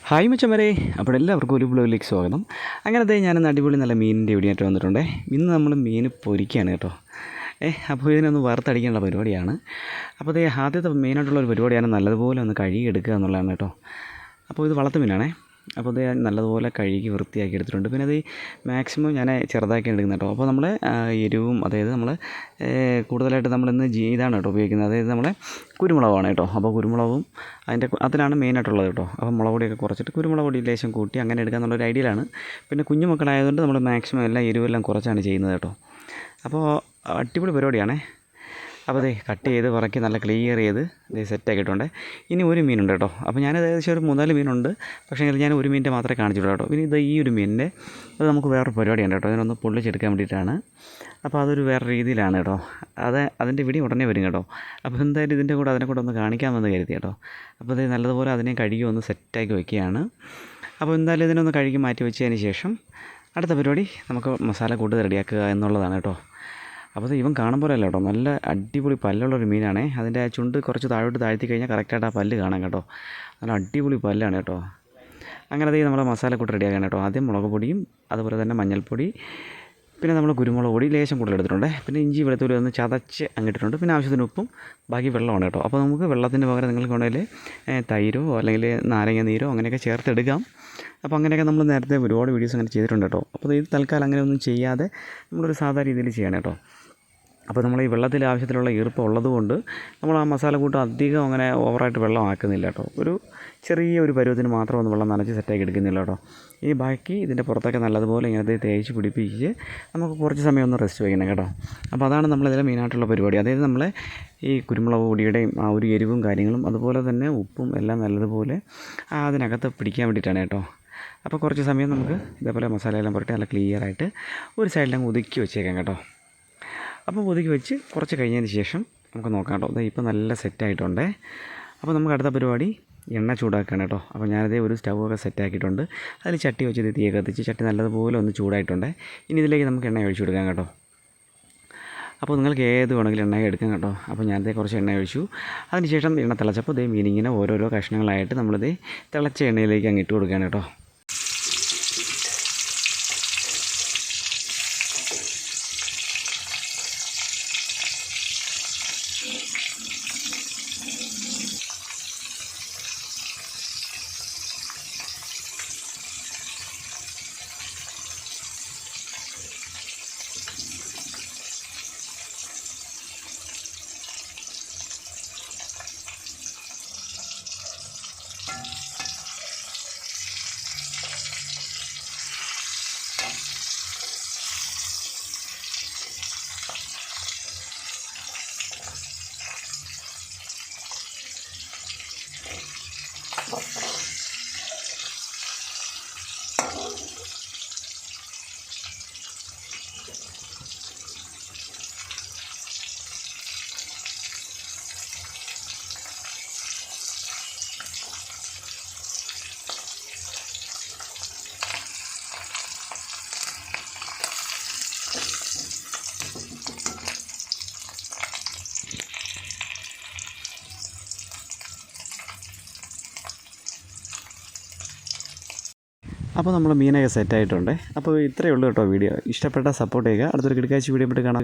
Hi മച്ചന്മാരെ, അപ്പോൾ എല്ലാവർക്കും ഒരു ബ്ലോഗിലേക്ക് സ്വാഗതം. അങ്ങനത്തെ ഞാനൊന്ന് അടിപൊളി നല്ല മീനിൻ്റെ വീഡിയോയായിട്ട് വന്നിട്ടുണ്ടേ. ഇന്ന് നമ്മൾ മീൻ പൊരിക്കുകയാണ് കേട്ടോ. അപ്പോൾ ഇതിനൊന്ന് വറുത്തടിക്കാനുള്ള പരിപാടിയാണ്. അപ്പോൾ ഇത് ആദ്യത്തെ മെയിനായിട്ടുള്ളൊരു പരിപാടിയാണ് നല്ലതുപോലെ ഒന്ന് കഴുകിയെടുക്കുക എന്നുള്ളതാണ് കേട്ടോ. അപ്പോൾ ഇത് വളർത്തു മീനാണേ. അപ്പോൾ ഇത് നല്ലതുപോലെ കഴുകി വൃത്തിയാക്കി എടുത്തിട്ടുണ്ട്. പിന്നെ അത് മാക്സിമം ഞാൻ ചെറുതാക്കി എടുക്കുന്നത് കേട്ടോ. അപ്പോൾ നമ്മൾ എരിവും, അതായത് നമ്മൾ കൂടുതലായിട്ട് നമ്മളിന്ന് ഇതാണ് കേട്ടോ ഉപയോഗിക്കുന്നത്, അതായത് നമ്മളെ കുരുമുളകാണ് കേട്ടോ. അപ്പോൾ കുരുമുളകും അതിലാണ് മെയിനായിട്ടുള്ളത് കേട്ടോ. അപ്പോൾ മുളക് പൊടിയൊക്കെ കുറച്ചിട്ട് കുരുമുളക് പൊടി ലേശം കൂട്ടി അങ്ങനെ എടുക്കുക എന്നുള്ളൊരു ഐഡിയയിലാണ്. പിന്നെ കുഞ്ഞു മക്കളായതുകൊണ്ട് നമ്മൾ മാക്സിമം എല്ലാം എരിവെല്ലാം കുറച്ചാണ് ചെയ്യുന്നത് കേട്ടോ. അപ്പോൾ അടിപൊളി പരിപാടിയാണേ. അപ്പോൾ അതേ കട്ട് ചെയ്ത് പറക്കി നല്ല ക്ലിയർ ചെയ്ത് ഇത് സെറ്റാക്കിയിട്ടുണ്ട്. ഇനി ഒരു മീനുണ്ട് കേട്ടോ. അപ്പോൾ ഞാനത് ഏകദേശം ഒരു 3-4 മീനുണ്ട്. പക്ഷേ ഞാൻ ഒരു മീനിൻ്റെ മാത്രമേ കാണിച്ചിട്ടുള്ളൂ കേട്ടോ. പിന്നെ ഇത് ഈ ഒരു മീനിൻ്റെ അത് നമുക്ക് വേറൊരു പരിപാടിയുണ്ട് കേട്ടോ. അതിനൊന്ന് പൊള്ളിച്ചെടുക്കാൻ വേണ്ടിയിട്ടാണ്. അപ്പോൾ അതൊരു വേറെ രീതിയിലാണ് കേട്ടോ. അതിൻ്റെ വീഡിയോ ഉടനെ വരും കേട്ടോ. അപ്പോൾ എന്തായാലും ഇതിൻ്റെ കൂടെ അതിനെ കൂടെ ഒന്ന് കാണിക്കാമെന്ന് കരുതി കേട്ടോ. അപ്പോൾ ഇത് നല്ലതുപോലെ അതിനെ കഴുകി ഒന്ന് സെറ്റാക്കി വയ്ക്കുകയാണ്. അപ്പോൾ എന്തായാലും ഇതിനൊന്ന് കഴുകി മാറ്റി വെച്ചതിന് ശേഷം അടുത്ത പരിപാടി നമുക്ക് മസാല കൂട്ട് റെഡിയാക്കുക എന്നുള്ളതാണ് കേട്ടോ. അപ്പോൾ ഇവൻ കാണുമ്പോൾ അല്ല കേട്ടോ, നല്ല അടിപൊളി പല്ലുള്ളൊരു മീനാണേ. അതിൻ്റെ ആ ചുണ്ട് കുറച്ച് താഴോട്ട് താഴ്ത്തി കഴിഞ്ഞാൽ കറക്റ്റായിട്ട് ആ പല്ല് കാണാം കേട്ടോ. നല്ല അടിപൊളി പല്ലാണ് കേട്ടോ. അങ്ങനെ അത് നമ്മൾ മസാലക്കൂട്ട് റെഡിയാക്കണം കേട്ടോ. ആദ്യം മുളക് പൊടിയും അതുപോലെ തന്നെ മഞ്ഞൾപ്പൊടി, പിന്നെ നമ്മൾ കുരുമുളക് പൊടി ലേശം കൂടുതൽ എടുത്തിട്ടുണ്ട്. പിന്നെ ഇഞ്ചി വെളുത്തുള്ളി ഒന്ന് ചതച്ച് അങ്ങിട്ടിട്ടുണ്ട്. പിന്നെ ആവശ്യത്തിന് ഉപ്പും ബാക്കി വെള്ളമാണ് കേട്ടോ. അപ്പോൾ നമുക്ക് വെള്ളത്തിന് പകരം നിങ്ങൾക്ക് ഉണ്ടെങ്കിൽ തൈരോ അല്ലെങ്കിൽ നാരങ്ങ നീരോ അങ്ങനെയൊക്കെ ചേർത്തെടുക്കാം. അപ്പോൾ അങ്ങനെയൊക്കെ നമ്മൾ നേരത്തെ ഒരുപാട് വീഡിയോസ് അങ്ങനെ ചെയ്തിട്ടുണ്ട് കേട്ടോ. അപ്പോൾ ഇത് തൽക്കാലം അങ്ങനെയൊന്നും ചെയ്യാതെ നമ്മളൊരു സാധാരണ രീതിയിൽ ചെയ്യണം കേട്ടോ. അപ്പോൾ നമ്മൾ ഈ വെള്ളത്തിൽ ആവശ്യത്തിലുള്ള ഈർപ്പം ഉള്ളതുകൊണ്ട് നമ്മൾ ആ മസാലക്കൂട്ട് അധികം അങ്ങനെ ഓവറായിട്ട് വെള്ളം ആക്കുന്നില്ല കേട്ടോ. ഒരു ചെറിയ പരുവത്തിന് മാത്രം ഒന്ന് വെള്ളം നനച്ച് സെറ്റാക്കി എടുക്കുന്നില്ല കേട്ടോ. ഈ ബാക്കി ഇതിൻ്റെ പുറത്തൊക്കെ നല്ലതുപോലെ ഇങ്ങനത്തെ തേച്ച് പിടിപ്പിച്ച് നമുക്ക് കുറച്ച് സമയം ഒന്ന് റെസ്റ്റ് വയ്ക്കണം കേട്ടോ. അപ്പോൾ അതാണ് നമ്മളിതിലെ മെയിനായിട്ടുള്ള പരിപാടി. അതായത് നമ്മളെ ഈ കുരുമുളക് പൊടിയുടെയും ആ ഒരു എരിവും കാര്യങ്ങളും അതുപോലെ തന്നെ ഉപ്പും എല്ലാം നല്ലതുപോലെ അതിനകത്ത് പിടിക്കാൻ വേണ്ടിയിട്ടാണ് കേട്ടോ. അപ്പോൾ കുറച്ച് സമയം നമുക്ക് ഇതേപോലെ മസാലയെല്ലാം പുരട്ടി നല്ല ക്ലിയറായിട്ട് ഒരു സൈഡിലങ്ങ് ഒതുക്കി വെച്ചേക്കാം കേട്ടോ. അപ്പോൾ ഒതുക്കി വെച്ച് കുറച്ച് കഴിഞ്ഞതിന് ശേഷം നമുക്ക് നോക്കാം കേട്ടോ. ഇപ്പോൾ നല്ല സെറ്റായിട്ടുണ്ട്. അപ്പോൾ നമുക്ക് അടുത്ത പരിപാടി എണ്ണ ചൂടാക്കുകയാണ് കേട്ടോ. അപ്പോൾ ഞാനതേ ഒരു സ്റ്റൗവൊക്കെ സെറ്റാക്കിയിട്ടുണ്ട്. അതിൽ ചട്ടി വെച്ച് തീയെ കത്തിച്ച് ചട്ടി നല്ലതുപോലെ ഒന്ന് ചൂടായിട്ടുണ്ട്. ഇനി ഇതിലേക്ക് നമുക്ക് എണ്ണ ഒഴിച്ചു കൊടുക്കാം കേട്ടോ. അപ്പോൾ നിങ്ങൾക്ക് ഏത് വേണമെങ്കിലും എണ്ണ എടുക്കാം കേട്ടോ. അപ്പോൾ ഞാനതേ കുറച്ച് എണ്ണ ഒഴിച്ചു. അതിനുശേഷം എണ്ണ തിളച്ചപ്പോൾ ഇതേ മീനിങ്ങനെ ഓരോരോ കഷ്ണങ്ങളായിട്ട് നമ്മളിതേ തിളച്ച എണ്ണയിലേക്ക് അങ്ങ് ഇട്ട് കൊടുക്കുകയാണ് കേട്ടോ. അപ്പോൾ നമ്മൾ മീനൊക്കെ സെറ്റായിട്ടുണ്ട്. അപ്പോൾ ഇത്രയേ ഉള്ളൂ കേട്ടോ വീഡിയോ. ഇഷ്ടപ്പെട്ട സപ്പോർട്ട് ചെയ്യുക. അടുത്തൊരു കിടക്കാഴ്ച വീഡിയോ ആയിട്ട് കാണാം.